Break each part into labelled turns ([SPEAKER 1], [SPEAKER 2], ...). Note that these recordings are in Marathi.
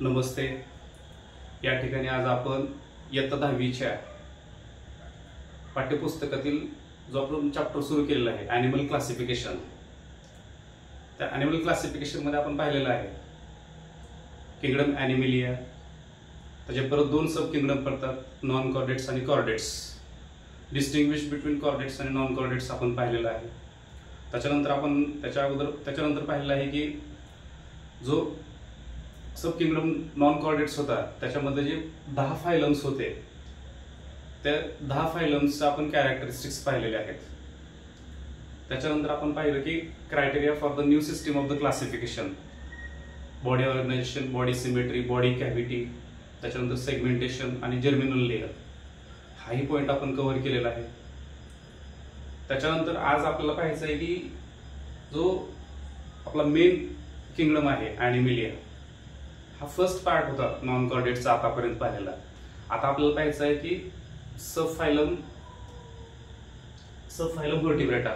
[SPEAKER 1] नमस्ते. या ठिकाणी आज आपण इयत्ता 10वीच्या पाठ्यपुस्तकातील जो आपण चॅप्टर सुरू केलेला आहे ॲनिमल क्लासिफिकेशन, त्या ॲनिमल क्लासिफिकेशन मध्ये आपण पाहिलेलं आहे किंगडम ॲनिमलिया. त्याचे परत दोन सब किंगडम पडतात, नॉन कॉर्डेट्स आणि कॉर्डेट्स. डिस्टिंग्विश बिटवीन कॉर्डेट्स आणि नॉन कॉर्डेट्स आपण पाहिलेलं आहे. त्याच्यानंतर आपण त्याच्यानंतर पाहिलेलं आहे की जो सब किंगडम नॉन कॉर्डेट्स होता त्याच्यामध्ये जे 10 फायलम्स होते त्या 10 फायलम्सचे आपण कॅरेक्टरिस्टिक्स पाहिलेले आहेत. त्याच्यानंतर आपण पाहिलं की criteria for the new system of the classification, body organisation, body symmetry, body cavity, त्याच्यानंतर सेगमेंटेशन आणि जर्मिनल लेअर, हाही पॉईंट आपण कव्हर केलेला आहे. त्याच्यानंतर आज आपल्याला पाहायचं आहे की जो आपला मेन किंगडम आहे ॲनिमलिया, हा फर्स्ट पार्ट होता नॉन कॉर्डेट्सचा आतापर्यंत पाहिलेला. आता आपल्याला पाहायचं आहे की सब फायलम व्हर्टिब्रेटा,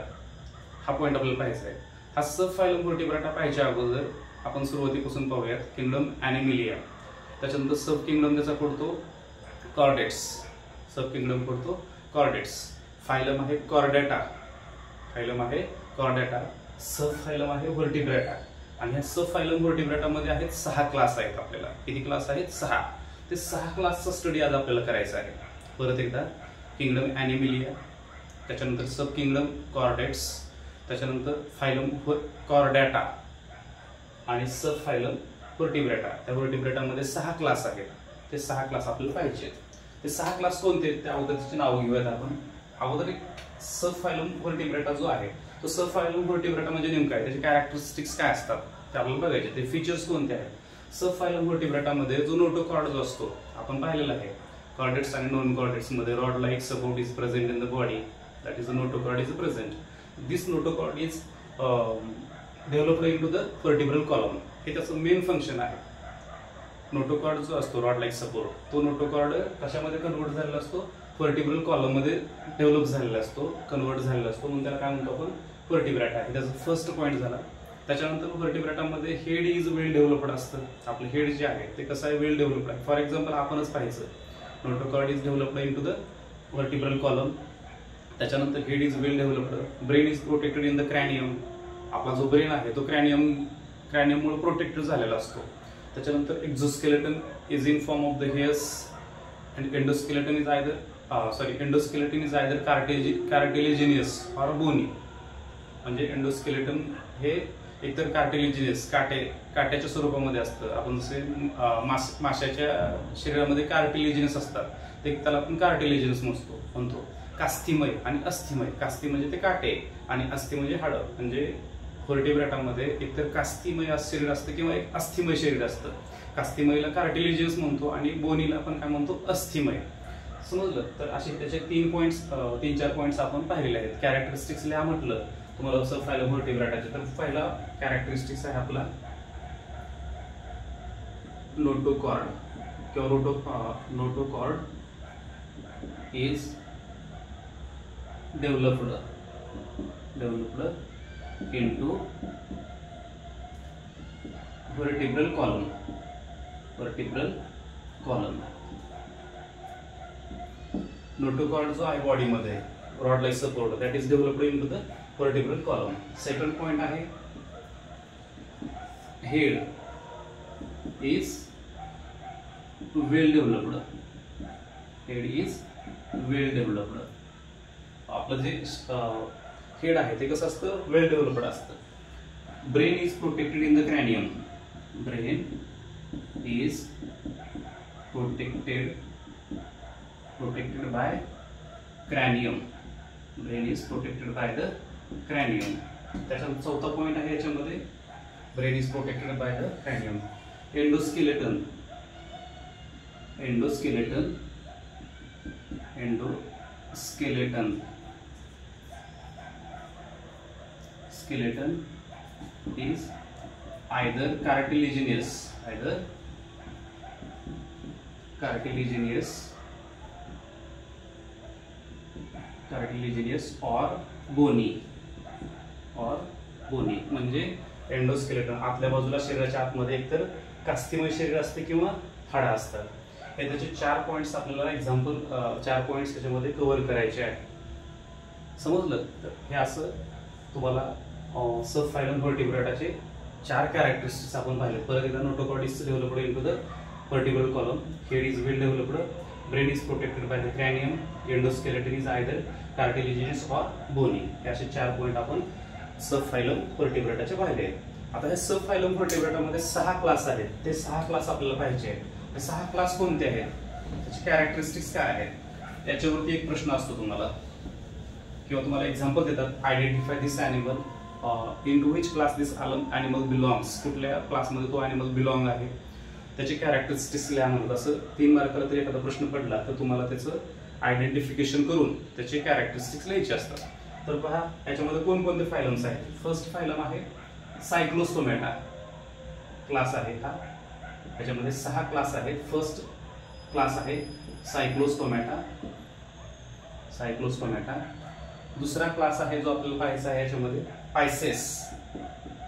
[SPEAKER 1] हा पॉईंट आपल्याला पाहायचा आहे. हा सब फायलम व्हर्टिब्रेटा पाहायच्या अगोदर आपण सुरुवातीपासून पाहूयात किंगडम ॲनिमलिया. त्याच्यानंतर सब किंगडम त्याचा पडतो कॉर्डेट्स, सब किंगडम पडतो कॉर्डेट्स. फायलम आहे कॉर्डेटा, सब फायलम आहे व्हर्टिब्रेटा. आणि ह्या सब फायलम व्हर्टिब्रेटा मध्ये आहेत 6 क्लास आहेत. आपल्याला किती क्लास आहेत? 6. ते 6 क्लासचा स्टडी आज आपल्याला करायचा आहे. परत एकदा किंगडम ॲनिमलिया, त्याच्यानंतर सब किंगडम कॉर्डेट्स, त्याच्यानंतर फायलम कॉर्डेटा आणि सब फायलम व्हर्टिब्रेटा. त्या व्हर्टिब्रेटामध्ये 6 क्लास आहेत. ते 6 क्लास आपल्याला पाहिजे. ते 6 क्लास कोणते त्या अगोदर त्याची नावं घेऊयात आपण. अगोदर एक सब फायलम व्हर्टिब्रेटा जो आहे तो सब फायलम व्हर्टिब्रेटा म्हणजे नेमका आहे, त्याचे कॅरेक्टरिस्टिक्स काय असतात ते आपल्याला बघायचे. ते फीचर्स कोणते आहेत? सब फायलम व्हर्टिब्रेटा मध्ये जो नोटोकॉर्ड जो असतो आपण पाहिलेला आहे. कॉर्डेट्स आणि नॉन कॉर्डेट्स मध्ये rod like support is present in the body, that is the notochord is present. This notochord is developed in to the vertebral column. हे त्याचं मेन फंक्शन आहे. नोटोकॉर्ड जो असतो रॉड लाईक सपोर्ट, तो नोटोकॉर्ड कशामध्ये कन्वर्ट झालेला असतो? व्हर्टिब्रल कॉलम मध्ये डेव्हलप झालेला असतो, कन्वर्ट झालेला असतो, म्हणून त्याला काय म्हणतो आपण? व्हर्टिब्रेटा आहे. त्याचा फर्स्ट पॉईंट झाला. त्याच्यानंतर व्हर्टिब्रेटामध्ये हेड इज वेल डेव्हलप्ड असतं. आपलं हेड जे आहे ते कसं आहे? वेल डेव्हलप्ड आहे. फॉर एक्झाम्पल आपणच पाहायचं, notochord is developed in to the vertebral column. त्याच्यानंतर head is well developed. Brain is protected in the cranium. आपला जो ब्रेन आहे तो क्रॅनियममुळे प्रोटेक्टेड झालेला असतो. त्याच्यानंतर exoskeleton is in form of the hairs and endoskeleton is either cartilaginous or bony. म्हणजे एंडोस्केलेटन हे एकतर कार्टिलेजिनियस काट्याच्या स्वरूपामध्ये असतं. आपण जसे माशाच्या शरीरामध्ये कार्टिलेजिनस असतात ते त्याला आपण कार्टिलेजिनस म्हणतो. कास्थिमय आणि अस्थिमय. कास्थी म्हणजे ते काटे आणि अस्थि म्हणजे हाडं. म्हणजे व्हर्टिब्रेटामध्ये एकतर कास्थिमय शरीर असतं किंवा एक अस्थिमय शरीर असतं. कास्थिमयला कार्टिलेजिनस म्हणतो आणि बोनीला आपण काय म्हणतो? अस्थिमय. समजलं? तर असे त्याचे 3-4 पॉईंट्स आपण पाहिलेले आहेत. कॅरेक्टरिस्टिक्स लिहा म्हटलं तुम्हाला सब फायलम व्हर्टिब्रेटाचे, तर पहिला कॅरेक्टरिस्टिक्स आहे आपला नोटोकॉर्ड किंवा notochord is developed into vertebral column. Notochord जो आहे बॉडीमध्ये rod like support, that is developed into the vertebral column. Second point आहे हेड इज वेल डेव्हलप्ड. आपलं जे हेड आहे ते कसं असतं? वेल डेव्हलप्ड असतं. Brain is protected in the cranium. Brain is protected by cranium. त्याचा चौथा पॉइंट आहे याच्यामध्ये brain is protected by the cranium. Endoskeleton is either cartilaginous or bony. म्हणजे एंडोस्केलेटन आतल्या बाजूला शरीराच्या आतमध्ये एकतर कास्तिमय शरीर असते किंवा हाडं असतात. हे त्याचे 4 पॉईंट्स आपल्याला एक्झाम्पल 4 पॉईंट्स त्याच्यामध्ये कव्हर करायचे आहे. समजलं? तर हे असं तुम्हाला सब फायलम व्हर्टिब्रेटाचे 4 कॅरेक्टरिस्टिक्स आपण पाहिले. परत एकदा notochord is developed into the vertebral column, head is well developed, brain is protected by the cranium, endoskeleton is either cartilaginous or bony. हे असे 4 पॉईंट आपण सब फायलम व्हर्टिब्रेटाचे पाहिले आहेत. आता हे सब फायलम व्हर्टिब्रेटामध्ये 6 क्लास आहेत. ते 6 क्लास आपल्याला पाहिजे आहेत. हे 6 क्लास कोणते आहेत, त्याचे कॅरेक्टरिस्टिक्स काय आहेत, याच्यावरती एक प्रश्न असतो तुम्हाला, किंवा तुम्हाला एक्झाम्पल देतात. Identify this animal in to which class this animal belongs. कुठल्या क्लासमध्ये तो ॲनिमल बिलॉंग आहे, त्याचे कॅरेक्टरिस्टिक्स लिहा म्हणतात. असं 3 मार्काला तरी एखादा प्रश्न पडला तर तुम्हाला त्याचं आयडेंटिफिकेशन करून त्याचे कॅरेक्टरिस्टिक्स लिहायचे असतात. तर पहा याच्यामध्ये कोणकोणते फायलम्स आहेत. फर्स्ट फायलम आहे सायक्लोस्टोमॅटा क्लास आहे हा. त्याच्यामध्ये 6 क्लास आहेत. फर्स्ट क्लास आहे सायक्लोस्टोमॅटा. सायक्लोस्टोमॅटा. दुसरा क्लास आहे जो आपल्याला पाहायचा आहे याच्यामध्ये पायसेस.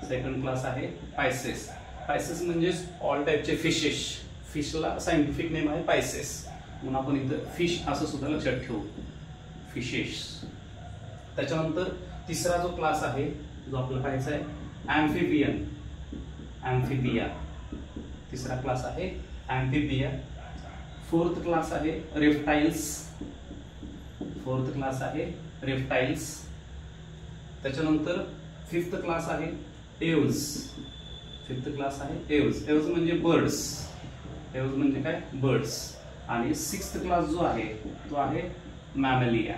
[SPEAKER 1] सेकंड क्लास आहे पायसेस. पायसेस म्हणजे ऑल टाईपचे फिशेस. फिशला सायंटिफिक नेम आहे पायसेस, म्हणून आपण इथं फिश असं सुद्धा लक्षात ठेवू, फिशेस. त्याच्यानंतर तिसरा जो क्लास आहे जो आपल्याला पाहायचा आहे ॲम्फिबियन. ॲम्फिबिया तिसरा क्लास आहे ॲम्फिबिया. फोर्थ क्लास आहे रेप्टाइल्स. फोर्थ क्लास आहे रेप्टाइल्स. त्याच्यानंतर फिफ्थ क्लास आहे एव्हल्स. फिफ्थ क्लास आहे एव्हल्स. एव्हल्स म्हणजे बर्ड्स. एव्हल्स म्हणजे काय, बर्ड्स. आणि सिक्स्थ क्लास जो आहे तो आहे मॅमेलिया.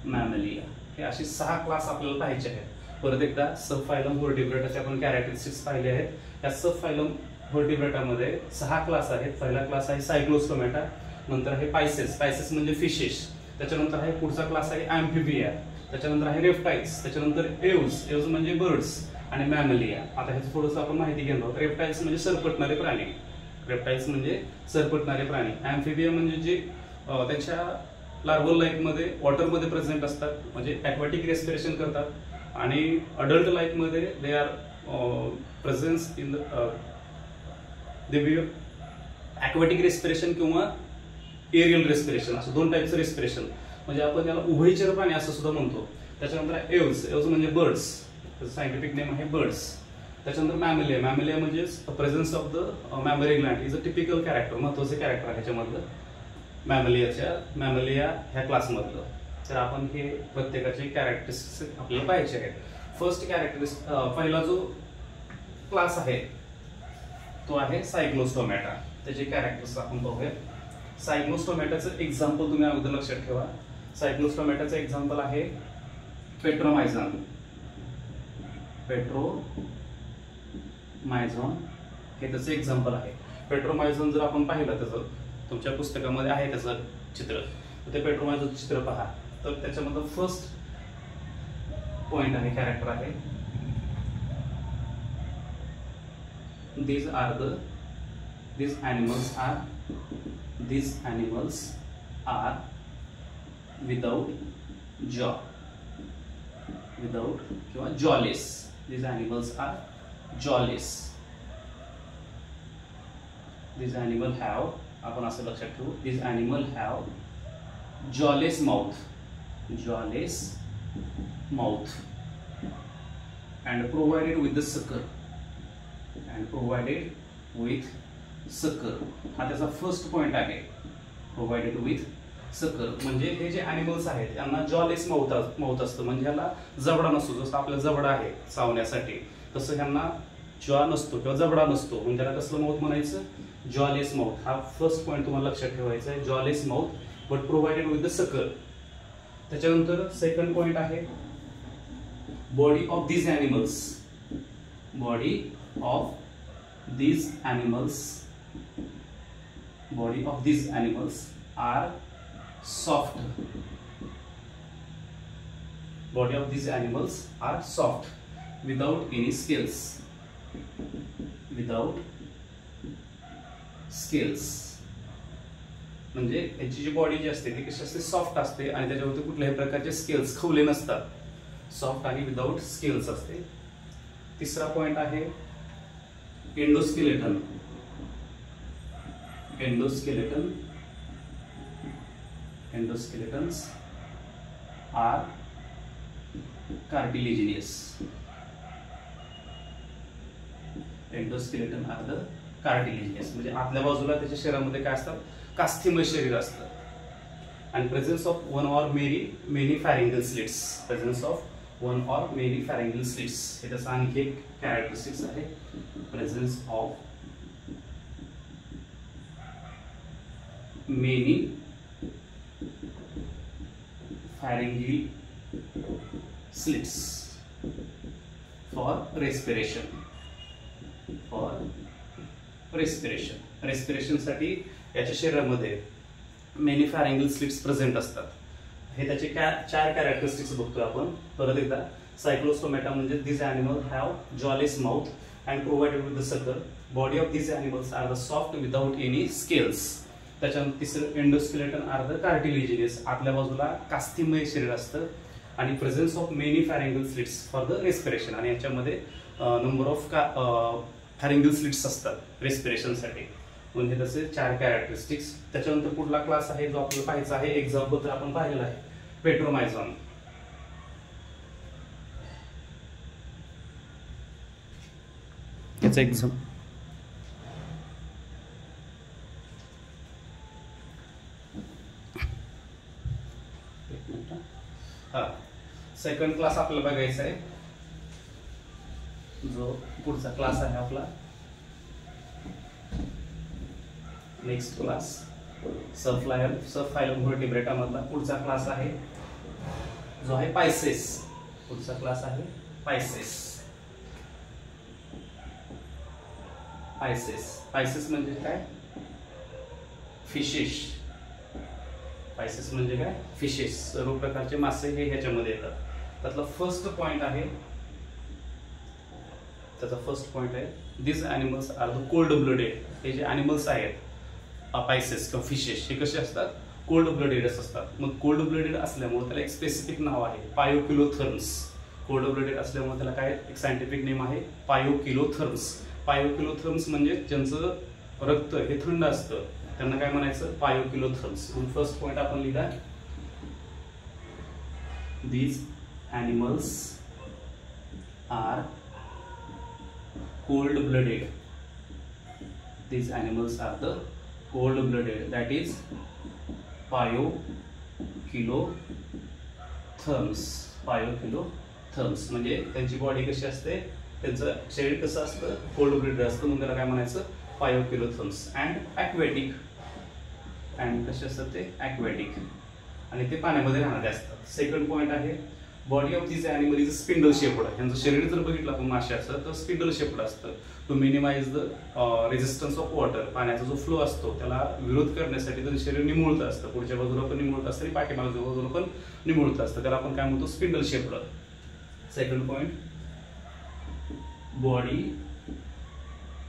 [SPEAKER 1] मॅमेलिया. हे असे 6 क्लास आपल्याला पाहायचे आहेत. परत एकदा सब फायलम व्हर्टिब्रेटाचे आपण कॅरेक्टरिस्टिक्स पाहिले आहेत. या सब फायलम व्हर्टिब्रेटामध्ये 6 क्लास आहेत. पहिला क्लास आहे सायक्लोस्टोमॅटा, नंतर आहे पायसेस. पायसेस म्हणजे फिशेस. त्याच्यानंतर आहे पुढचा क्लास आहे ॲम्फिबिया. त्याच्यानंतर आहे रेप्टाइल्स. त्याच्यानंतर एव्हल्स. एव्हल्स म्हणजे बर्ड्स. आणि मॅमेलिया. आता ह्याचं थोडंसं आपण माहिती घेणार आहोत. रेप्टाइल्स म्हणजे सरपटणारे प्राणी. रेप्टाइल्स म्हणजे सरपटणारे प्राणी. ॲम्फिबिया म्हणजे जे त्याच्या लार्वल लाईफमध्ये वॉटरमध्ये प्रेझेंट असतात, म्हणजे ॲक्वॅटिक रेस्पिरेशन करतात. आणि अडल्ट लाईफमध्ये they are presence in the aquatic respiration किंवा एरियल रेस्पिरेशन, असं 2 टाईपचं रेस्पिरेशन. म्हणजे आपण त्याला उभयचर प्राणी असं सुद्धा म्हणतो. त्याच्यानंतर एव्हल्स. एव्हल्स म्हणजे बर्ड्स. त्याचं सायंटिफिक नेम आहे बर्ड्स. त्याच्यानंतर मॅमेलिया. मॅमेलिया म्हणजे presence of the memory gland is a typical character. महत्वाचं कॅरेक्टर आहे ह्याच्यामधलं मॅमेलिया ह्या क्लासमधलं. तर आपण हे प्रत्येकाचे कॅरेक्टरिस्टिक्स आपल्याला पाहायचे आहेत. फर्स्ट पहिला जो क्लास आहे तो आहे सायक्लोस्टोमॅटा. त्याचे कॅरेक्टर्स आपण पाहूया. सायक्लोस्टोमॅटाचं एक्झाम्पल तुम्ही अगोदर लक्षात ठेवा. सायक्लोस्टोमॅटाचं एक्झाम्पल आहे पेट्रोमायझॉन. पेट्रोमायझॉन हे त्याचं एक्झाम्पल आहे. पेट्रोमायझॉन जर आपण पाहिलं, त्याचं तुमच्या पुस्तकामध्ये आहे त्याचं चित्र, तर ते पेट्रोमायझॉनचं चित्र पहा. तर त्याच्यामधलं फर्स्ट पॉइंट आहे, कॅरेक्टर आहे, these animals are without jaw, किंवा jawless. These animals are jawless. These animal have, आपण असं लक्षात ठेवू, these animal have jawless mouth and provided with the sucker. हा त्याचा फर्स्ट पॉइंट आहे. प्रोव्हाइडेड विथ सकर म्हणजे हे जे अॅनिमल्स आहेत त्यांना जॉलेस माउथ असतं. म्हणजे ह्याला जबडा नसतो. जसं आपला जबडा आहे चावण्यासाठी, तसं ह्यांना जॉ नसतो किंवा जबडा नसतो. म्हणजे त्याला कसलं माउथ म्हणायचं, जॉलेस माउथ. हा फर्स्ट पॉइंट तुम्हाला लक्षात ठेवायचा आहे, jawless mouth but provided with the सकर. त्याच्यानंतर सेकंड पॉइंट आहे body of these animals are soft. Body of these animals are soft without any scales. म्हणजे याची जी बॉडी जी असते ती कशी असते, सॉफ्ट असते आणि त्याच्यावरती कुठल्याही प्रकारचे स्केल्स खवले नसतात. सॉफ्ट आणि विदाउट स्केल्स असते. तिसरा पॉइंट आहे endoskeleton endoskeletons are cartilaginous. Endoskeleton are the cartilaginous, म्हणजे आतल्या बाजूला त्याच्या शरीरामध्ये काय असतात, कास्थिमय शरीर असतं. आणि presence of one or many pharyngeal slits, presence of one or many pharyngeal slits हे त्याचा आणखी एक कॅरेक्टरिस्टिक्स आहे. Presence of many pharyngeal slits for respiration. Respiration साठी याच्या शरीरामध्ये मेनी फॅरिंगल स्लिट्स प्रेझेंट असतात. हे त्याचे चार कॅरेक्टरिस्टिक्स बघतोय आपण परत एकदा. सायक्लोस्टोमॅटा म्हणजे this animal have jawless mouth and provided with the sucker. Body of this animals are the soft without any scales. त्याच्यानंतर तिसरं एंडोस्केलेटन आर द कार्टिलेजिनस, आतल्या बाजूला कास्थिमय शरीर असतं. आणि presence of many pharyngeal slits for the respiration, आणि याच्यामध्ये नंबर ऑफ फॅरिंगल स्लिट्स असतात रेस्पिरेशनसाठी. म्हणजे त्याचे चार कॅरेक्टरिस्टिक्स. त्याच्यानंतर पुढला क्लास आहे जो आपल्याला पाहायचा आहे, एक्झाम्पल तर आपण पाहिलेला आहे, पेट्रोमायझॉन. याचा एक्झाम सेकंड क्लास आपल्याला बघायचा आहे, जो पुढचा क्लास आहे आपला नेक्स्ट क्लास सब फायलम व्हर्टिब्रेटा मधला पुढचा क्लास आहे जो आहे पायसेस. पुढचा क्लास आहे पायसेस. पायसेस म्हणजे काय, फिशेस. पायसेस म्हणजे काय, फिशेस. सर्व प्रकारचे मासे हे ह्याच्यामध्ये येतात. त्यातला फर्स्ट पॉइंट आहे, this animals are the cold blooded. हे जे ॲनिमल्स आहेत पायसेस किंवा फिशेस हे कसे असतात, कोल्ड ब्लडेडच असतात. मग कोल्ड ब्लडेड असल्यामुळे त्याला एक स्पेसिफिक नाव आहे पायोकिलोथर्म्स. कोल्ड ब्लडेड असल्यामुळे त्याला काय एक सायंटिफिक नेम आहे पायोकिलोथर्म्स. पायोकिलोथर्म्स म्हणजे ज्यांचं रक्त हे थंड असतं त्यांना काय म्हणायचं, पायोकिलोथर्म्स. फर्स्ट पॉइंट आपण लिहिला, these animals are cold blooded. These animals are the cold blooded, that is पायोकिलोथर्म्स. म्हणजे त्यांची बॉडी कशी असते, त्यांचं शरीर कसं असतं, कोल्ड ब्लडेड असतं, म्हणून त्याला काय म्हणायचं, पायोकिलोथर्म्स. अँड ॲक्वॅटिक, अँड कसे असतात ते ॲक्वॅटिक, आणि ते पाण्यामध्ये राहणारे असतात. सेकंड पॉइंट आहे, body of this animal is spindle shaped. यांचं शरीर जर बघितलं आपण माशाचं तर स्पिंडल शेप्ड असतं. To minimise the resistance of water, पाण्याचा जो फ्लो असतो त्याला विरोध करण्यासाठी त्याचं शरीर निमुळतं असतं. पुढच्या बाजूला पण निमुळतं असतं आणि पाठीमागच्या बाजूला पण निमुळतं असतं. त्याला आपण काय म्हणतो, spindle shaped. Second point, body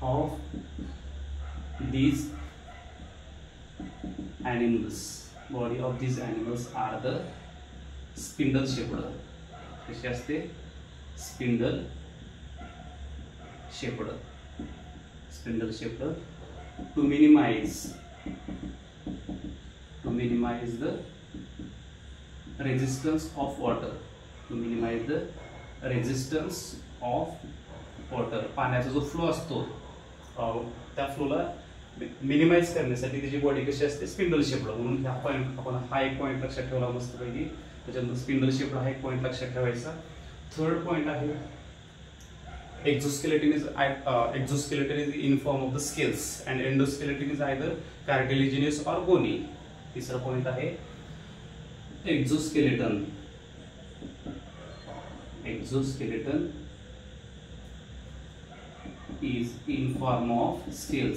[SPEAKER 1] of these animals are the spindle shaped. कशी असते, spindle shaped. To minimise the resistance of water. पाण्याचा जो फ्लो असतो त्या फ्लोला मिनिमाइज करण्यासाठी त्याची बॉडी कशी असते, स्पिंडल शेप्ड. म्हणून हा पॉईंट आपण हा एक पॉईंट लक्षात ठेवला मस्त पैकी. त्याच्यानंतर स्पिंडल शेप्ड हा एक पॉईंट लक्षात ठेवायचा. थर्ड पॉईंट आहे, exoskeleton is in form of the scales and endoskeleton is either cartilaginous और बोनी. तिसरा पॉईंट आहे, exoskeleton is in form of scales.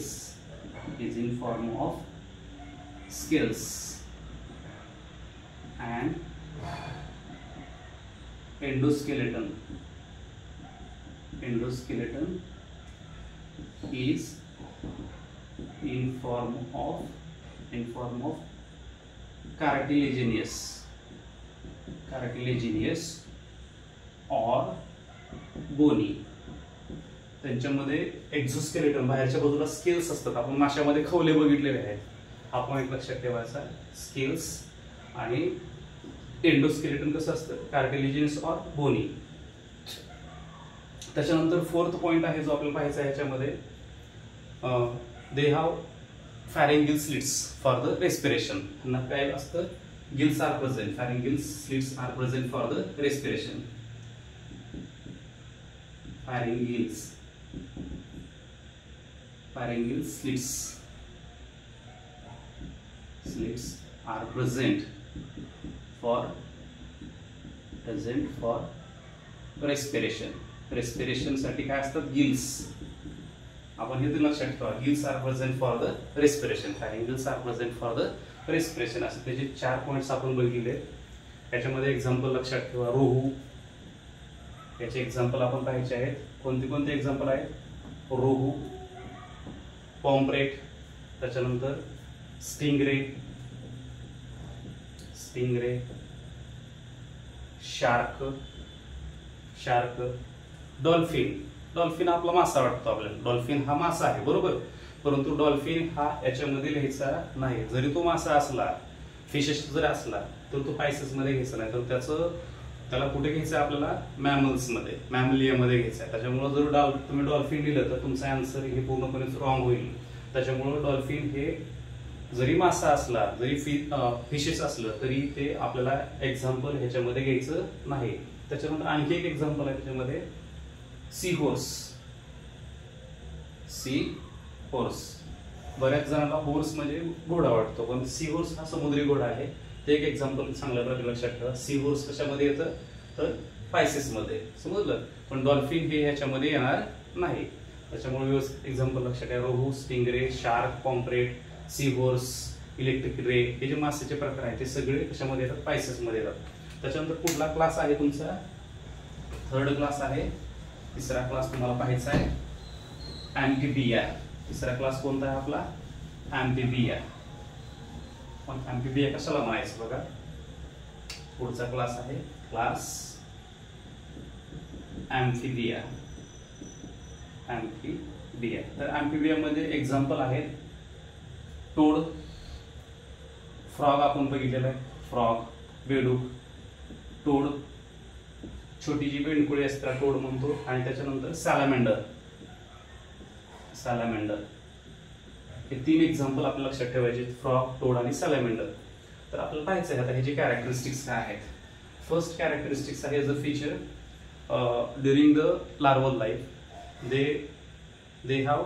[SPEAKER 1] And endoskeleton is in form of cartilaginous or bony. त्यांच्यामध्ये एक्झोस्केलेटन बाहेरच्या बाजूला स्केल्स असतात. आपण माशामध्ये खवले बघितलेले आहेत. हा पॉईंट लक्षात ठेवायचा. स्केल्स आणि एंडोस्केलेटन कसं असतं, कार्टिलेजिनस ऑर बोनी. त्याच्यानंतर फोर्थ पॉईंट आहे जो आपल्याला पाहायचा आहे ह्याच्यामध्ये, they have pharyngeal slits for the respiration. त्यांना काय असतं, gills are present, pharyngeal slits are present for the respiration. pharyngeal slits are present for respiration साठी काय असतात, गिल्स. आपण हे लक्षात ठेवा, gills are present for the respiration, pharyngeals are present for the respiration. असे त्याचे 4 पॉइंट्स आपण बघितले. त्याच्यामध्ये एक्झाम्पल लक्षात ठेवा, रोहू. याचे एक्झाम्पल आपण पाहायचे आहेत. कोणते कोणते एक्झाम्पल आहेत, रोहू, पॉम्प्रेट, त्याच्यानंतर स्टिंगरे, शार्क, डॉल्फिन आपला मासा वाटतो आपल्याला. डॉल्फिन हा मासा आहे बरोबर, परंतु डॉल्फिन हा याच्यामध्ये लिहायचा नाही. जरी तो मासा असला, फिशेस जरी असला, तर तो पायसेस मध्ये घ्यायचा नाही. तर त्याला कुठे घ्यायचं आपल्याला, मॅमल्स मध्ये, मॅमलियामध्ये घ्यायचं. त्याच्यामुळे जर तुम्ही डॉल्फिन लिहिलं तर तुमचं आन्सर हे पूर्णपणे रॉंग होईल. त्याच्यामुळे डॉल्फिन हे जरी मासा असला, जरी फिशेस असलं, तरी ते आपल्याला एक्झाम्पल ह्याच्यामध्ये घ्यायचं नाही. त्याच्यानंतर आणखी एक एक्झाम्पल आहे त्याच्यामध्ये, सी हॉर्स. बऱ्याच जणांना हॉर्स म्हणजे घोडा वाटतो, पण सी हॉर्स हा समुद्री घोडा आहे. ते एक एक्झाम्पल चांगल्या प्रकारे लक्षात ठेवा. सी हॉर्स कशामध्ये येतं, तर पायसेस मध्ये, समजलं. पण डॉल्फिन हे ह्याच्यामध्ये येणार नाही. त्याच्यामुळे व्यवस्थित एक्झाम्पल लक्षात ठेवा. Rohu, stingray, shark, pomfret, sea horse, electric ray, हे जे मासेचे प्रकार आहेत ते सगळे कशामध्ये येतात, पायसेस मध्ये येतात. त्याच्यानंतर पुढला क्लास आहे तुमचा, 3rd क्लास आहे. तिसरा क्लास तुम्हाला पाहायचा आहे, अँफिबिया. तिसरा क्लास कोणता आहे आपला, अँफिबिया. पण अँफिबिया कशाला म्हणायचं बघा. पुढचा क्लास आहे क्लास अँफिबिया. तर अँफिबिया मध्ये एक्झाम्पल आहेत, टोड, फ्रॉग आपण बघितलेला आहे, फ्रॉग, बेडूक, टोड, छोटी जी बेंडकुळी असते त्याला टोड म्हणतो. आणि त्याच्यानंतर सॅलामेंडर. हे 3 एक्झाम्पल आपल्याला लक्षात ठेवायचे, फ्रॉग, टोड आणि सॅलामेंडर. तर आपल्याला पाहायचं आहे आता ह्याचे कॅरेक्टरिस्टिक्स काय आहेत. फर्स्ट कॅरेक्टरिस्टिक्स आहे, as a feature during the larval life they have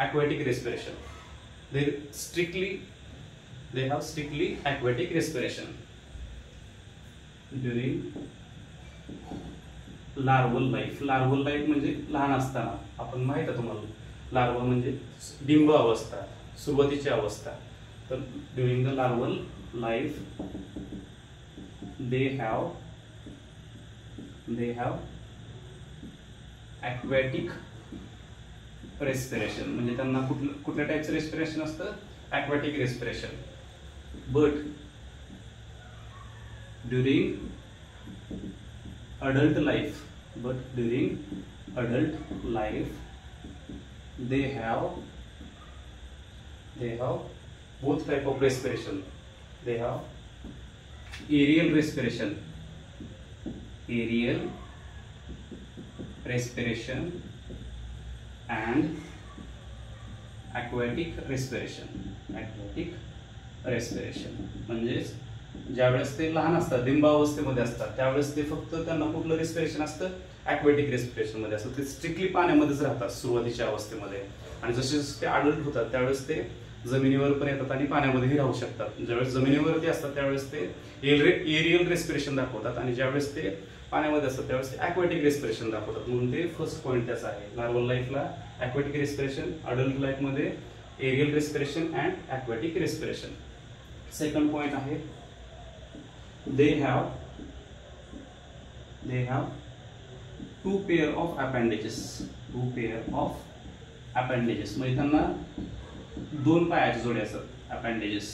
[SPEAKER 1] aquatic respiration. They have strictly aquatic respiration during larval life. larval life म्हणजे लहान असताना. आपण माहित आहे तुम्हाला, लार्वा म्हणजे डिंब अवस्था, सुरुवातीची अवस्था. तर during the larval life they have aquatic respiration. म्हणजे त्यांना कुठल्या टाईपचं रेस्पिरेशन असतं, aquatic respiration. But during adult life they have both type of respiration. They have aerial respiration and aquatic respiration. म्हणजे ज्यावेळेस ते लहान असतात, डिंबावस्थेमध्ये असतात, त्यावेळेस ते फक्त त्यांना कुठलं रेस्पिरेशन असतं, ॲक्वॅटिक रेस्पिरेशन मध्ये असतं. ते स्ट्रिक्टली पाण्यामध्येच राहतात सुरुवातीच्या अवस्थेमध्ये. आणि जसे ते अडल्ट होतात त्यावेळेस ते जमिनीवर पण येतात आणि पाण्यामध्येही राहू शकतात. ज्यावेळेस जमिनीवरती असतात त्यावेळेस ते एरियल रेस्पिरेशन दाखवतात, आणि ज्यावेळेस ते पाण्यामध्ये असतात त्यावेळेस ते ॲक्वॅटिक रेस्पिरेशन दाखवतात. म्हणून ते फर्स्ट पॉईंट त्याचा आहे. लार्वल लाईफला ॲक्वॅटिक रेस्पिरेशन, अडल्ट लाईफ मध्ये aerial respiration and aquatic respiration. Second point आहे, they have 2 pair of appendages. म्हणजे त्यांना 2 पायाच्या जोड्या असतात, appendages.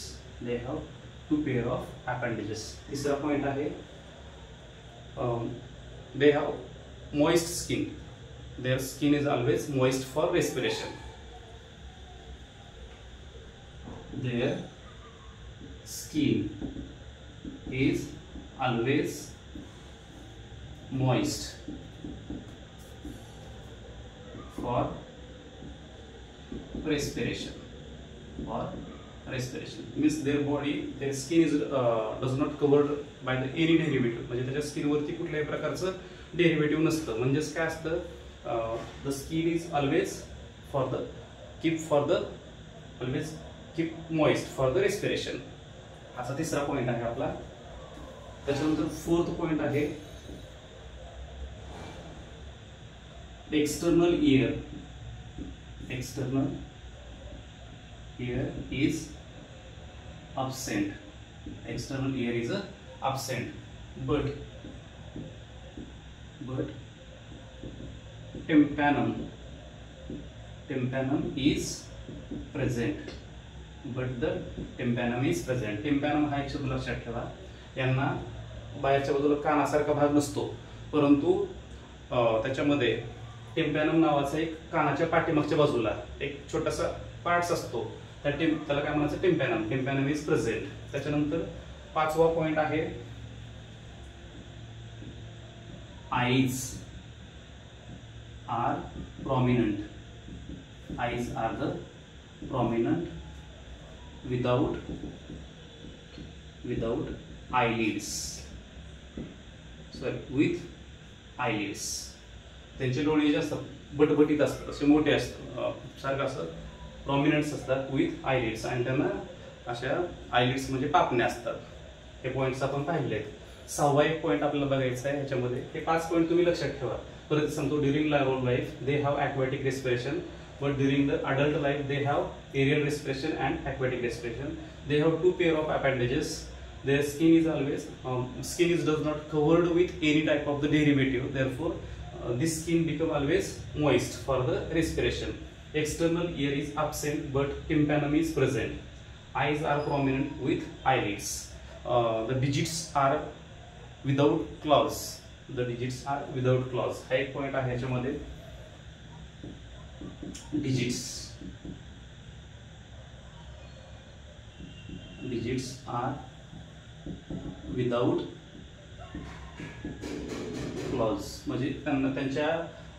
[SPEAKER 1] they have 2 pair of appendages. तिसरा पॉइंट आहे, they have moist skin. their skin is always moist for respiration. Their skin is always moist for respiration. Means their body, their skin is does not covered by the any derivative. म्हणजे त्याच्या स्किन वरती कुठल्याही प्रकारचं डेरिव्हेटिव्ह नसतं. म्हणजेच काय असतं, the skin is always always keep moist for the respiration. असा तिसरा पॉइंट आहे आपला. त्याच्यानंतर फोर्थ पॉइंट आहे external air. External air is absent. External air is absent, but tympanum is present. But the tympanum is present. Tympanum हा एक शब्द लक्षात ठेवा. यांना बाहेरच्या बाजूला कानासारखा भाग नसतो, परंतु त्याच्यामध्ये टिम्पॅनम नावाचा एक कानाच्या पाठीमागच्या बाजूला एक छोटासा पार्ट्स असतो. त्याला काय म्हणायचं, टिम्पॅनम. टिम्पॅनम इज प्रेझेंट. त्याच्यानंतर पाचवा पॉइंट आहे eyes are prominent. Eyes are the prominent without eyelids. Sorry, with eyelids. त्यांचे डोळे जे असतात बटबटीत असतात, असे मोठे असतात, सारखं असं प्रॉमिनंट्स असतात विथ आयलिड्स, आणि त्यांना अशा आयलिड्स म्हणजे पापण्या असतात. हे पॉइंट्स आपण पाहिले आहेत. सहावा एक पॉइंट आपल्याला बघायचा आहे ह्याच्यामध्ये. हे 5 पॉइंट तुम्ही लक्षात ठेवा. परत सांगतो, during larval life they have aquatic respiration, but during the adult life they have aerial respiration and aquatic respiration. They have 2 pair of appendages. Their skin is always does not covered with any type of the derivative. Therefore, this skin become always moist for the respiration. External ear is absent, but tympanum is present. Eyes are prominent with eyelids. The digits are without claws. The digits are without claws. हा एक पॉइंट आहे याच्यामध्ये. digits are without clause. म्हणजे त्यांना त्यांच्या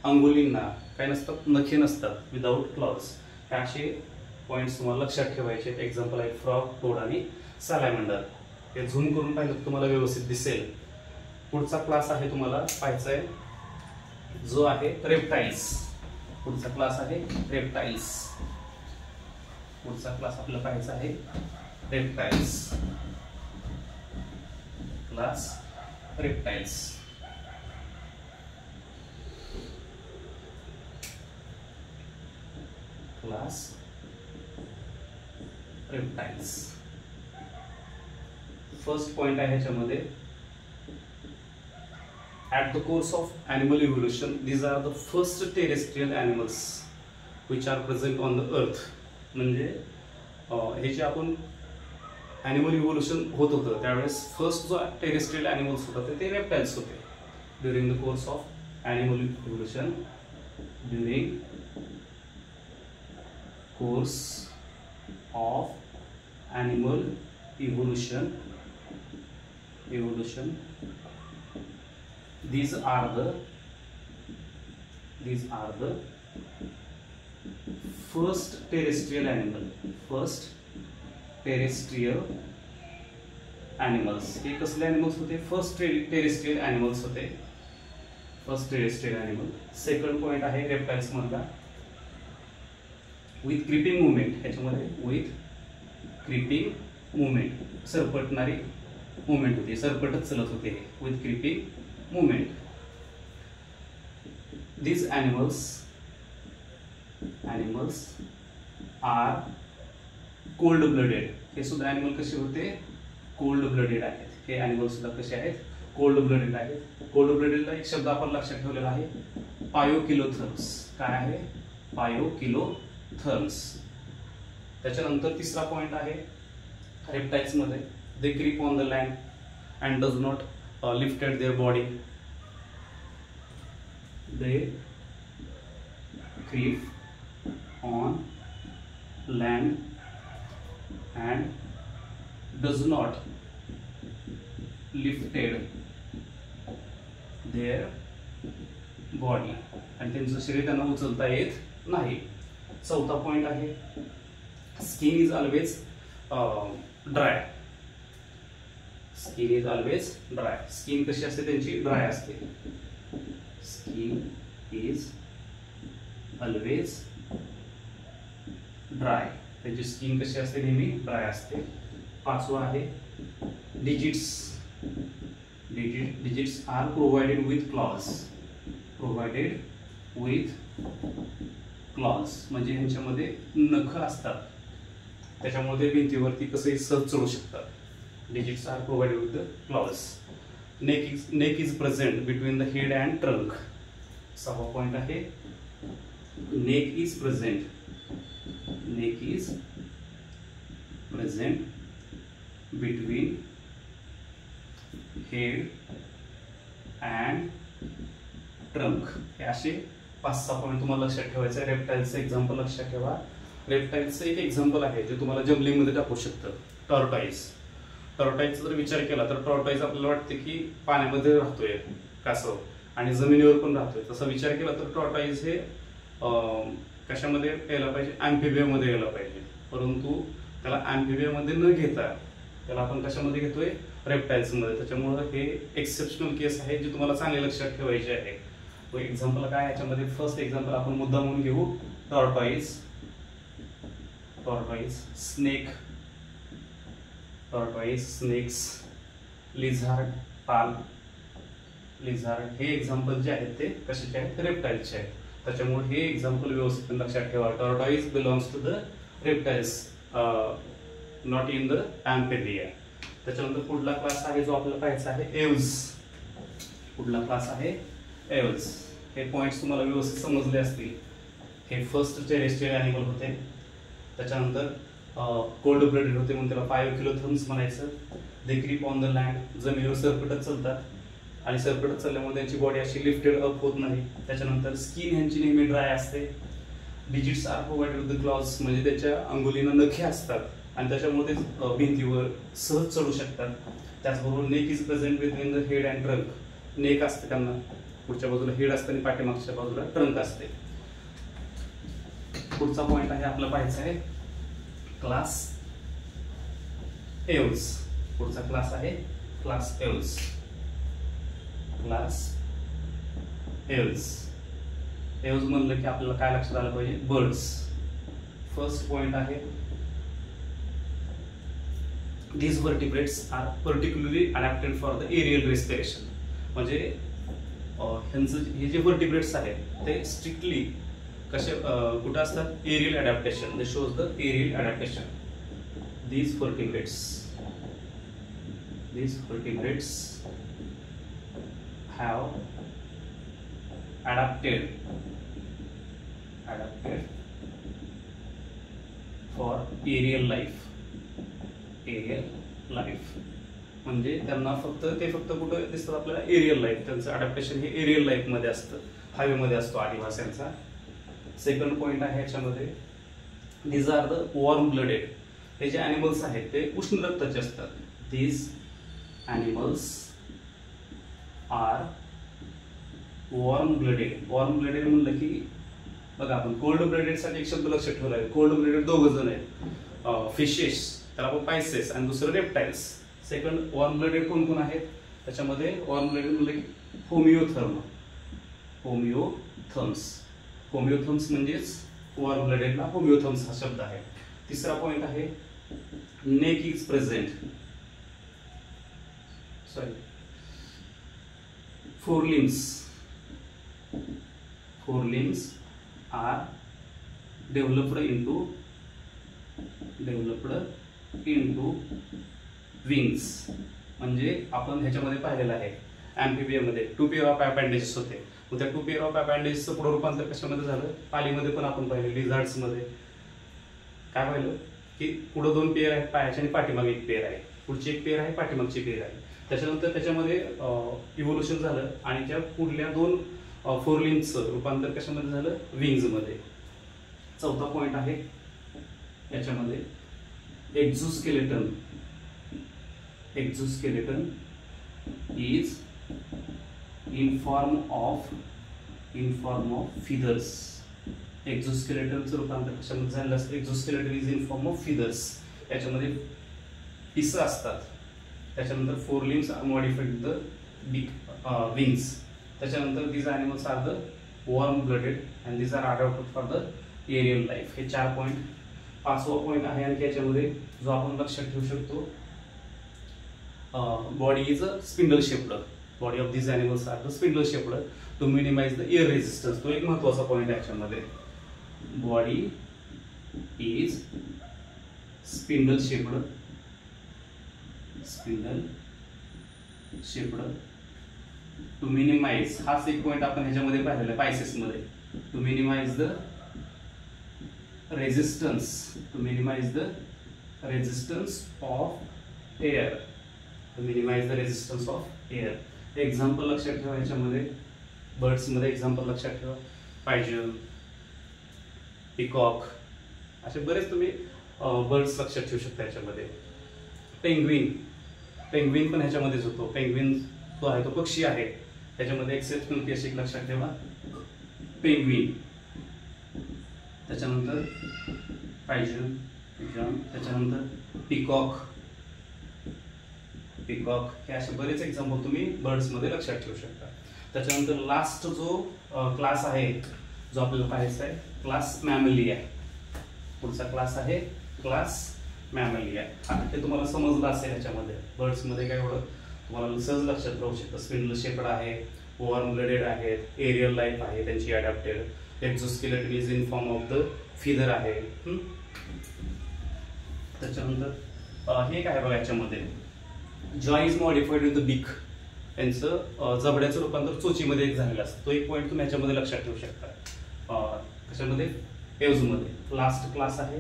[SPEAKER 1] अंगुलींना काय नसतात, नखे नसतात. Without clause. हे असे पॉइंट्स तुम्हाला लक्षात ठेवायचे. एक्झाम्पल आहे फ्रॉग, टोड आणि सॅलॅमंडर. हे झूम करून पाहिलं तर तुम्हाला व्यवस्थित दिसेल. पुढचा क्लास आहे तुम्हाला पाहायचा आहे, जो आहे रेप्टाइल्स. पुढचा क्लास आहे रेप्टाइल्स. पुढचा क्लास आपल्याला पाहायचा आहे reptiles. Class reptiles. Class reptiles. First point आहे ह्याच्यामध्ये, at the course of animal evolution these are the first terrestrial animals which are present on the earth. म्हणजे हे जे आपण ॲनिमल इव्होल्युशन होत होतं त्यावेळेस फर्स्ट जो टेरेस्ट्रियल ॲनिमल्स होतात ते रेप्टाइल्स होते. During the course of animal evolution, during course of animal evolution these are the first terrestrial animals. हे कसले animals होते? फर्स्ट टेरेस्ट्रियल animals होते. First terrestrial animal. Second point आहे रेप्टाइल्स मधला, विथ क्रिपिंग मुवमेंट. ह्याच्यामध्ये विथ क्रिपिंग मुवमेंट, सरपटणारी मुवमेंट होती, सरपटच चलत होते. With creeping movement. These animals are cold blooded. हे सुद्धा animal कसे होते? cold blooded आहेत. हे animal सुद्धा कसे आहेत? cold blooded आहेत. cold blooded ला एक शब्द आपण लक्षात ठेवलेला आहे, पायोकिलोथर्म्स. काय आहे? पायोकिलोथर्म्स. त्याच्यानंतर तिसरा पॉइंट आहे रेप्टाइल्स मध्ये, they creep on the land and does not lifted their body. They creep on land and does not lifted their body, आणि त्यांचं शरीर त्यांना उचलता येत नाही. चौथा पॉइंट आहे skin is always dry. Skin is always dry. Skin कशी असते त्यांची? ड्राय असते. Skin is always dry. त्यांची स्किन कशी असते? नेहमी ड्राय असते. पाचवा आहे digits. Digits are provided with claws. Provided with claws म्हणजे ह्यांच्यामध्ये नख असतात, त्याच्यामुळे ते भिंतीवरती कसंही सहज चढू शकतात. Digits are provided with the claws. Neck is present between the head and trunk. सहावा पॉइंट आहे neck is present. Neck is present between head and trunk. हे असे 5-6 पॉईंट तुम्हाला लक्षात ठेवायचं आहे. रेप्टाईलचं एक्झाम्पल लक्षात ठेवा. रेप्टाईलचं एक एक्झाम्पल आहे जे तुम्हाला जंगलिंग मध्ये टाकू शकतं. टॉर्टॉइज. टॉर्टॉइजचा जर विचार केला तर टॉर्टॉइज आपल्याला वाटते की पाण्यामध्ये राहतोय कासव आणि जमिनीवर पण राहतोय. तसा विचार केला तर टॉर्टॉइज हे कशामध्ये यायला पाहिजे? अँफिबियामध्ये यायला पाहिजे. परंतु त्याला अँफिबियामध्ये न घेता त्याला आपण कशामध्ये घेतोय? रेप्टाईल्स मध्ये. त्याच्यामुळे हे एक्सेप्शनल केस आहे जे तुम्हाला चांगले लक्षात ठेवायचे आहे. तो एक्झाम्पल काय याच्यामध्ये? फर्स्ट एक्झाम्पल आपण मुद्दा म्हणून घेऊ. Tortoise. Tortoise. Snake. Tortoise. Snakes. Lizard. पाल. लिझार्ड. हे एक्झाम्पल जे आहेत ते कशाचे आहेत? रेप्टाईल्सचे आहेत. त्याच्यामुळे हे एक्झाम्पल व्यवस्थित लक्षात ठेवा. Tortoise belongs to the reptiles, not in the amphibia. त्याच्यानंतर पुढला क्लास आहे जो आपल्याला पाहायचा आहे एव्हज. पुढला क्लास आहे एव्हज. हे पॉइंट्स तुम्हाला व्यवस्थित समजले असतील. हे फर्स्ट टेरेस्ट्रियल ॲनिमल होते. त्याच्यानंतर कोल्ड ब्लडेड होते म्हणून त्याला पायोकिलोथर्म्स म्हणायचं. दे क्रीप ऑन द लँड. जमिनीवर सरपटत चालतात आणि सरपटत चालल्यामुळे त्यांची बॉडी अशी लिफ्टेड अप होत नाही. त्याच्यानंतर स्किन ह्यांची नेहमी ड्राय असते. Digits are provided with the claws म्हणजे त्याच्या अंगुलीनं नखे असतात आणि त्याच्यामुळे ते भिंतीवर सहज चढू शकतात. त्याचबरोबर neck is present between the head and trunk. Neck असते त्यांना, पुढच्या बाजूला हेड असते आणि पाठीमागच्या बाजूला ट्रंक असते. पुढचा पॉइंट आहे आपला पाहायचा आहे क्लास एव्हज. पुढचा क्लास आहे क्लास एव्हज. क्लास एव्हज. एव्हज म्हणलं की आपल्याला काय लक्षात आलं पाहिजे? बर्ड्स. फर्स्ट पॉइंट आहे these vertebrates are particularly adapted for the aerial respiration. म्हणजे हे जे vertebrates आहेत ते स्ट्रिक्टली कसे कुठे असतात? Aerial adaptation. They shows the aerial adaptation. these vertebrates have adapted for aerial life. Aerial life म्हणजे त्यांना फक्त कुठं दिसतात आपल्याला? Aerial life. त्यांचं अडॅप्टेशन हे एरियल लाईफ मध्ये असतं, हवेमध्ये असतो आदिवासींचा. सेकंड पॉइंट आहे याच्यामध्ये these are the warm blooded. हे जे ॲनिमल्स आहेत ते उष्ण रक्ताचे असतात. These animals are warm blooded. Warm blooded म्हणलं की बघा आपण कोल्ड ब्लडेड साठी एक शब्द लक्षात ठेवला आहे. कोल्ड ब्लडेड 2 जण आहेत. फिशेस त्याला आपण पायसेस आणि दुसरं रेप्टाईल्स. सेकंड वॉर्म ब्लडेड कोण कोण आहेत त्याच्यामध्ये? वॉर्म ब्लडेड म्हणलं की होमिओथर्म. होमिओथर्म्स म्हणजेच वॉर्म ब्लडेडला होमिओथर्म्स हा शब्द आहे. तिसरा पॉइंट आहे neck is present. Four limbs are developed into wings. म्हणजे आपण ह्याच्यामध्ये पाहिलेलं आहे अँफिबियामध्ये 2 पेअर ऑफ अपेंडेजेस होते. मग त्या 2 पेअर ऑफ अपेंडेजेसचं पुढे रूपांतर कशामध्ये झालं? पालीमध्ये पण आपण पाहिलं. लिझार्ड्स मध्ये काय पाहिलं की पुढे 2 पेअर आहेत पायाचे आणि पाठीमागे 1 पेअर आहे. पुढची 1 पेअर आहे, पाठीमागची पेअर आहे. त्याच्यानंतर त्याच्यामध्ये इव्होल्युशन झालं आणि त्या पुढल्या 2 फोरलिम्बचं रूपांतर कशामध्ये झालं, विंग्ज मध्ये. चौथा पॉइंट आहे याच्यामध्ये exoskeleton. Exoskeleton is in form of feathers. एक्झोस्केलेटनचं रूपांतर कशामध्ये झालं असतं, exoskeleton is in form of feathers. याच्यामध्ये पिसं असतात. त्याच्यानंतर four limbs are modified the big wings. त्याच्यानंतर these animals are the warm blooded and these are adapted for the aerial life. हे 4 पॉइंट. 5वा पॉइंट आहे आणखी याच्यामध्ये जो आपण लक्षात ठेवू शकतो, body is a spindle shaped. Body of these animals are the spindle shaped to minimize the air resistance. तो एक महत्वाचा पॉइंट आहे याच्यामध्ये. Body is spindle shaped to minimize. हाच एक पॉइंट आपण ह्याच्यामध्ये पाहिलेला पायसेस मध्ये. To minimise the resistance of air. To minimise the resistance of air. Example लक्षात ठेवा याच्यामध्ये. बर्ड्स मध्ये एक्झाम्पल लक्षात ठेवा, पायजन, पिकॉक, असे बरेच तुम्ही बर्ड्स लक्षात ठेवू शकता याच्यामध्ये. पेंग्विन पण ह्याच्यामध्येच होतो. पेंग्विन जो आहे तो पक्षी आहे. त्याच्यामध्ये एक्सेप्शनल केस एक लक्षात ठेवा, पेंग्विन. त्याच्यानंतर पायजन, त्याच्यानंतर पिकॉक. हे असे बरेच एक्झाम्पल तुम्ही बर्ड्स मध्ये लक्षात ठेवू शकता. त्याच्यानंतर लास्ट जो क्लास आहे जो आपल्याला पाहायचा आहे, क्लास मॅमलिया. पुढचा क्लास आहे क्लास मॅमलिया. ते तुम्हाला समजलं असेल. याच्यामध्ये बर्ड्स मध्ये काय एवढं तुम्हाला सहज लक्षात राहू शकतं. स्पिंडल शेप्ड आहे, वॉर्म ब्लडेड आहेत, एरियल लाईफ आहे त्यांची adapted, exoskeleton is in form of the feather आहे. त्याच्यानंतर हे काय बघा याच्यामध्ये, जॉ इज मॉडिफाईड विथ द बीक. यांचं जबड्याचं रूपांतर चोचीमध्ये एक झालेलं असतं. तो एक पॉईंट तुम्ही याच्यामध्ये लक्षात ठेवू शकता. कशामध्ये, एव्ज मध्ये. लास्ट क्लास आहे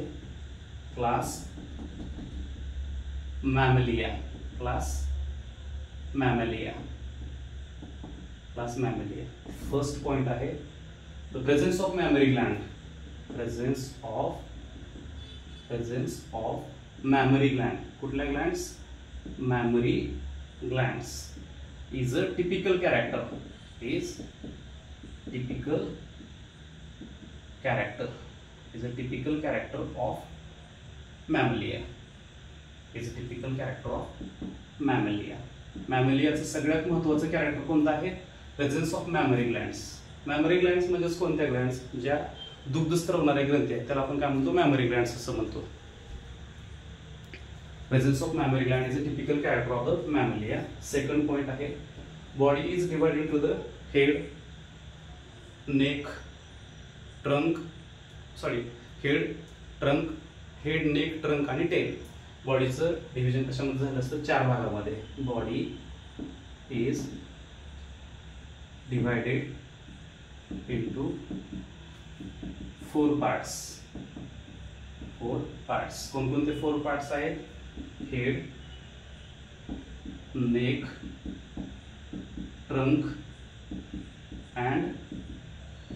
[SPEAKER 1] क्लास मॅमलिया. फर्स्ट पॉइंट आहे the presence of mammary gland. Presence of mammary gland. कुठल्या glands, mammary glands is a typical character of mammalia. मॅमेलियाचं सगळ्यात महत्त्वाचं कॅरेक्टर कोणतं आहे, presence of mammary glands. Mammary glands म्हणजे कोणत्या ग्लँड्स, ज्या दुग्ध स्त्रवणाऱ्या ग्रंथी आहेत त्याला आपण काय म्हणतो, मॅमरी ग्लँड्स असं म्हणतो. Presence of mammary gland is a typical character of the mammalia. Second point आहे, body is divided into the head, neck, trunk आणि tail. बॉडीचं डिव्हिजन कशामध्ये झालं असतं, 4 भागामध्ये. Body is divided into 4 parts. कोणकोणते 4 पार्ट्स आहेत, head, neck, trunk and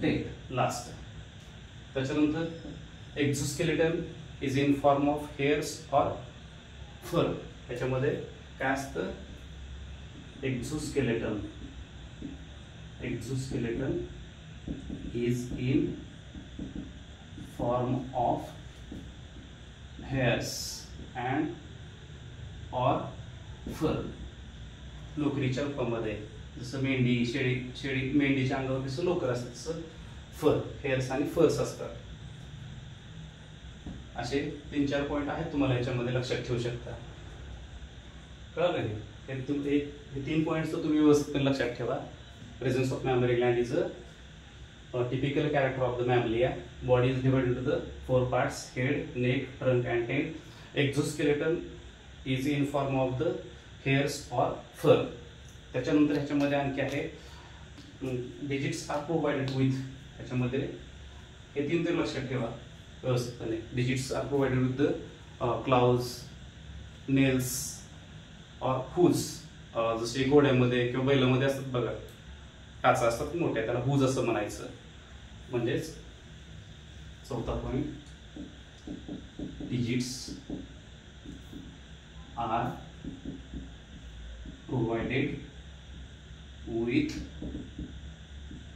[SPEAKER 1] tail last. त्याच्यानंतर exoskeleton is in form of hairs or fur. त्याच्यामध्ये काय असतं, exoskeleton is in form of hairs and और फर. लोकरीच्या रूपामध्ये, जसं मेंढी, शेळी मेंढीच्या अंगावर कसं लोकर असतं तसं फर, हेअर्स आणि फर्स असतात. असे 3-4 पॉइंट आहेत तुम्हाला याच्यामध्ये लक्षात ठेवू शकता. कळलं हे 3 पॉइंट्स तुम्ही व्यवस्थित लक्षात ठेवा. Presence of mammary gland is a typical character of the mammalia. Body is divided into the 4 parts, head, neck, trunk and tail. Exoskeleton is in form of the hairs or fur. त्याच्यानंतर ह्याच्यामध्ये आणखी आहे डिजिट्स आर प्रोव्हाइडेड विथ. त्याच्यामध्ये हे 3 तरी लक्षात ठेवा व्यवस्थितपणे. Digits are provided with the claws, nails or hooves. जसे घोड्यामध्ये किंवा बैलामध्ये असतात बघा, टाचा असतात मोठ्या, त्याला हूज असं म्हणायचं. म्हणजेच चौथा point, digits are provided with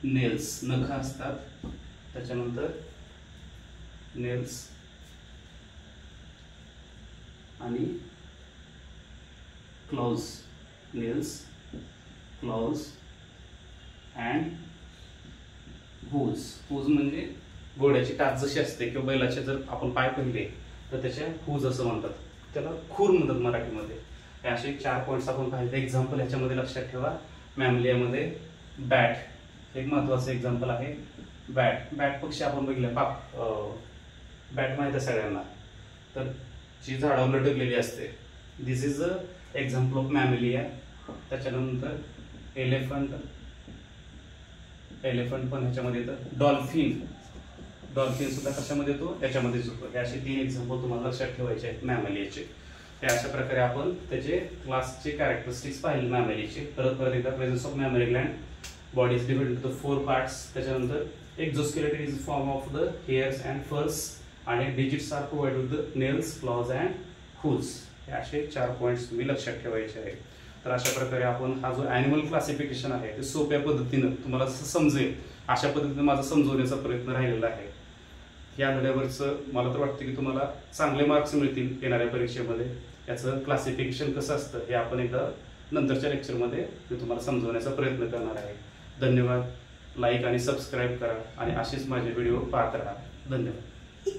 [SPEAKER 1] nails, नख असतात. त्याच्यानंतर नेल्स आणि claws, nails, claws and hooves. Hooves म्हणजे घोड्याची टाच जशी असते किंवा बैलाचे जर आपण पाय पहिले तर त्याच्या हूज असं म्हणतात, त्याला खूर म्हणतात मराठीमध्ये. हे असे 4 पॉईंट्स आपण पाहिले. एक्झाम्पल ह्याच्यामध्ये लक्षात ठेवा. मॅमलियामध्ये बॅट एक महत्वाचं एक्झाम्पल आहे. बॅट, बॅट पक्षी आपण बघितलं, बॅट माहिती आहे सगळ्यांना, तर जी झाडावर लटकलेली असते. दिस इज अ एक्झाम्पल ऑफ मॅमलिया. त्याच्यानंतर एलिफंट, एलिफंट पण ह्याच्यामध्ये येतं. डॉल्फिन, डॉल्फिन सुद्धा कशामध्ये येतो, याच्यामध्येच येतो. हे असे 3 एक्झाम्पल तुम्हाला लक्षात ठेवायचे आहेत मॅमलियाचे. हे अशा प्रकारे आपण त्याचे क्लासचे कॅरेक्टरिस्टिक्स पाहिले मॅमलीचे. परत एकदा presence of mammary gland, body is divided into 4 parts. त्याच्यानंतर exoskeleton is form of the hairs and furs आणि digits are provided with the nails, claws and hooves. हे असे 4 पॉईंट्स तुम्ही लक्षात ठेवायचे आहेत. तर अशा प्रकारे आपण हा जो ॲनिमल क्लासिफिकेशन आहे ते सोप्या पद्धतीनं तुम्हाला समजेल अशा पद्धतीने माझा समजवण्याचा प्रयत्न राहिलेला आहे. या धड्यावरचं मला तर वाटतं की तुम्हाला चांगले मार्क्स मिळतील येणाऱ्या परीक्षेमध्ये. याचं क्लासिफिकेशन कसं असतं हे आपण एकदा नंतरच्या लेक्चरमध्ये मी तुम्हाला समजवण्याचा प्रयत्न करणार आहे. धन्यवाद. लाईक आणि सबस्क्राईब करा आणि असेच माझे व्हिडिओ पाहत राहा. धन्यवाद.